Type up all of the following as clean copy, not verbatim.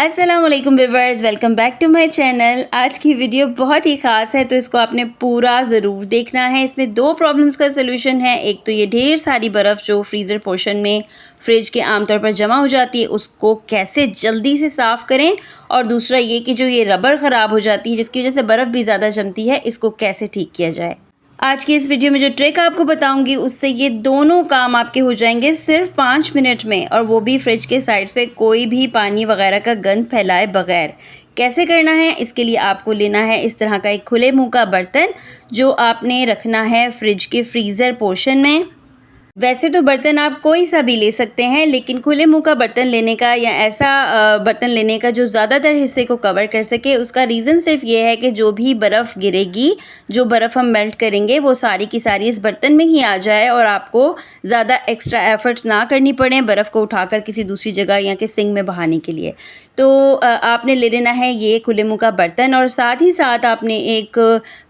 अस्सलाम वालेकुम viewers, welcome back to my channel. आज की वीडियो बहुत ही ख़ास है तो इसको आपने पूरा ज़रूर देखना है। इसमें दो प्रॉब्लम्स का सलूशन है। एक तो ये ढेर सारी बर्फ़ जो फ्रीज़र पोर्शन में फ्रिज के आमतौर पर जमा हो जाती है उसको कैसे जल्दी से साफ़ करें, और दूसरा ये कि जो ये रबर ख़राब हो जाती है जिसकी वजह से बर्फ़ भी ज़्यादा जमती है, इसको कैसे ठीक किया जाए। आज की इस वीडियो में जो ट्रिक आपको बताऊंगी उससे ये दोनों काम आपके हो जाएंगे सिर्फ 5 मिनट में, और वो भी फ्रिज के साइड्स पे कोई भी पानी वगैरह का गंद फैलाए बगैर। कैसे करना है, इसके लिए आपको लेना है इस तरह का एक खुले मुंह का बर्तन जो आपने रखना है फ्रिज के फ्रीज़र पोर्शन में। वैसे तो बर्तन आप कोई सा भी ले सकते हैं, लेकिन खुले मुंह का बर्तन लेने का या ऐसा बर्तन लेने का जो ज़्यादातर हिस्से को कवर कर सके, उसका रीज़न सिर्फ ये है कि जो भी बर्फ़ गिरेगी, जो बर्फ़ हम मेल्ट करेंगे वो सारी की सारी इस बर्तन में ही आ जाए और आपको ज़्यादा एक्स्ट्रा एफ़र्ट्स ना करनी पड़े बर्फ़ को उठाकर किसी दूसरी जगह या कि सिंक में बहाने के लिए। तो आपने ले लेना है ये खुले मुंह का बर्तन, और साथ ही साथ आपने एक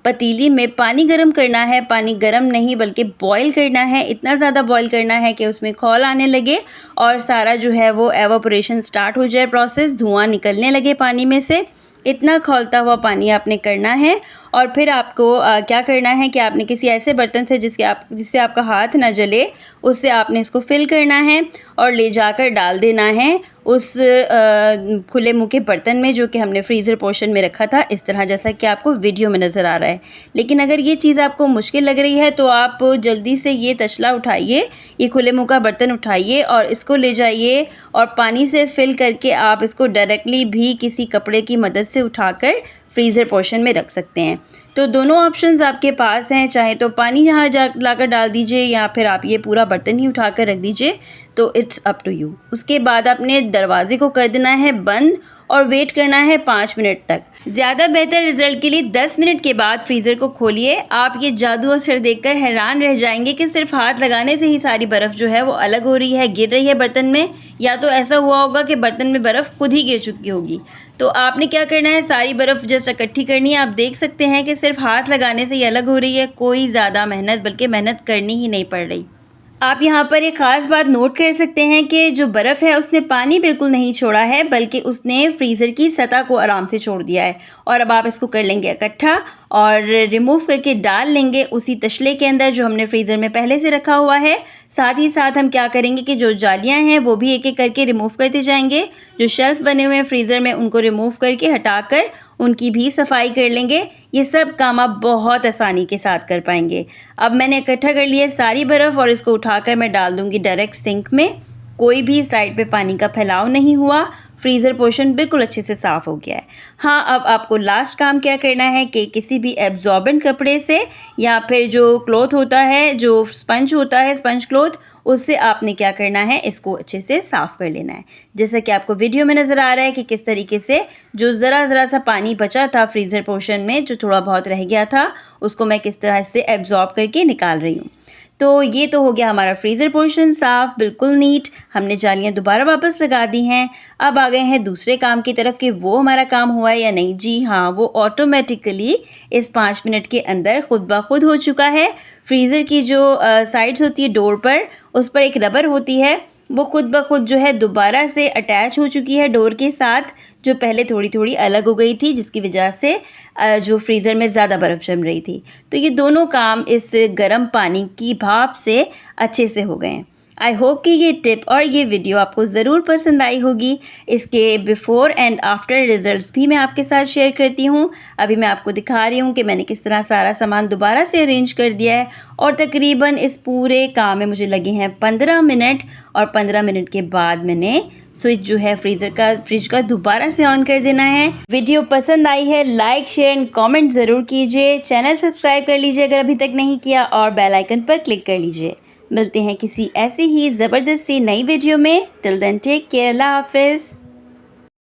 पतीली में पानी गर्म करना है। पानी गर्म नहीं बल्कि बॉईल करना है, इतना ज़्यादा बॉईल करना है कि उसमें खौल आने लगे और सारा जो है वो एवापोरेशन स्टार्ट हो जाए, प्रोसेस, धुआं निकलने लगे पानी में से। इतना खौलता हुआ पानी आपने करना है। और फिर आपको क्या करना है कि आपने किसी ऐसे बर्तन से जिससे आपका हाथ ना जले, उससे आपने इसको फिल करना है और ले जाकर डाल देना है उस खुले मुंह के बर्तन में जो कि हमने फ्रीज़र पोर्शन में रखा था, इस तरह जैसा कि आपको वीडियो में नज़र आ रहा है। लेकिन अगर ये चीज़ आपको मुश्किल लग रही है तो आप जल्दी से ये तशला उठाइए, ये खुले मुंह का बर्तन उठाइए और इसको ले जाइए और पानी से फिल करके आप इसको डायरेक्टली भी किसी कपड़े की मदद से उठाकर फ्रीज़र पोर्शन में रख सकते हैं। तो दोनों ऑप्शंस आपके पास हैं, चाहे तो पानी यहाँ लाकर डाल दीजिए या फिर आप ये पूरा बर्तन ही उठा कर रख दीजिए, तो इट्स अप टू यू। उसके बाद आपने दरवाजे को कर देना है बंद और वेट करना है 5 मिनट तक। ज़्यादा बेहतर रिजल्ट के लिए 10 मिनट के बाद फ्रीज़र को खोलिए। आप ये जादू असर देखकर हैरान रह जाएंगे कि सिर्फ हाथ लगाने से ही सारी बर्फ़ जो है वो अलग हो रही है, गिर रही है बर्तन में, या तो ऐसा हुआ होगा कि बर्तन में बर्फ़ खुद ही गिर चुकी होगी। तो आपने क्या करना है, सारी बर्फ़ जस्ट इकट्ठी करनी है। आप देख सकते हैं कि सिर्फ हाथ लगाने से ही अलग हो रही है, कोई ज़्यादा मेहनत बल्कि मेहनत करनी ही नहीं पड़ रही। आप यहाँ पर एक ख़ास बात नोट कर सकते हैं कि जो बर्फ़ है उसने पानी बिल्कुल नहीं छोड़ा है, बल्कि उसने फ्रीज़र की सतह को आराम से छोड़ दिया है। और अब आप इसको कर लेंगे इकट्ठा और रिमूव करके डाल लेंगे उसी तशले के अंदर जो हमने फ्रीज़र में पहले से रखा हुआ है। साथ ही साथ हम क्या करेंगे कि जो जालियाँ हैं वो भी एक एक करके रिमूव करते जाएंगे। जो शेल्फ़ बने हुए हैं फ्रीज़र में उनको रिमूव करके हटाकर उनकी भी सफाई कर लेंगे। ये सब काम आप बहुत आसानी के साथ कर पाएंगे। अब मैंने इकट्ठा कर लिया सारी बर्फ़ और इसको उठाकर मैं डाल दूँगी डायरेक्ट सिंक में। कोई भी साइड पे पानी का फैलाव नहीं हुआ, फ्रीज़र पोर्शन बिल्कुल अच्छे से साफ़ हो गया है। हाँ, अब आपको लास्ट काम क्या करना है कि किसी भी एब्जॉर्बेंट कपड़े से या फिर जो क्लॉथ होता है, जो स्पंज होता है, स्पंज क्लॉथ, उससे आपने क्या करना है, इसको अच्छे से साफ़ कर लेना है। जैसा कि आपको वीडियो में नज़र आ रहा है कि किस तरीके से जो ज़रा सा पानी बचा था फ्रीज़र पोर्शन में, जो थोड़ा बहुत रह गया था, उसको मैं किस तरह से एब्जॉर्ब करके निकाल रही हूँ। तो ये तो हो गया हमारा फ्रीज़र पोर्शन साफ़, बिल्कुल नीट। हमने जालियाँ दोबारा वापस लगा दी हैं। अब आ गए हैं दूसरे काम की तरफ कि वो हमारा काम हुआ है या नहीं। जी हाँ, वो ऑटोमेटिकली इस 5 मिनट के अंदर खुद ब खुद हो चुका है। फ्रीज़र की जो साइड्स होती है डोर पर, उस पर एक रबर होती है, वो खुद ब खुद जो है दोबारा से अटैच हो चुकी है डोर के साथ, जो पहले थोड़ी थोड़ी अलग हो गई थी जिसकी वजह से जो फ्रीज़र में ज़्यादा बर्फ़ जम रही थी। तो ये दोनों काम इस गर्म पानी की भाप से अच्छे से हो गए हैं। आई होप कि ये टिप और ये वीडियो आपको ज़रूर पसंद आई होगी। इसके बिफ़ोर एंड आफ्टर रिज़ल्ट्स भी मैं आपके साथ शेयर करती हूँ। अभी मैं आपको दिखा रही हूँ कि मैंने किस तरह सारा सामान दोबारा से अरेंज कर दिया है, और तकरीबन इस पूरे काम में मुझे लगे हैं 15 मिनट। और 15 मिनट के बाद मैंने स्विच जो है फ्रिज का दोबारा से ऑन कर देना है। वीडियो पसंद आई है, लाइक, शेयर एंड कमेंट ज़रूर कीजिए। चैनल सब्सक्राइब कर लीजिए अगर अभी तक नहीं किया, और बेल आइकन पर क्लिक कर लीजिए। मिलते हैं किसी ऐसी ही ज़बरदस्त सी नई वीडियो में। टिल देन टेक केयर, अल्लाह हाफ़िज़।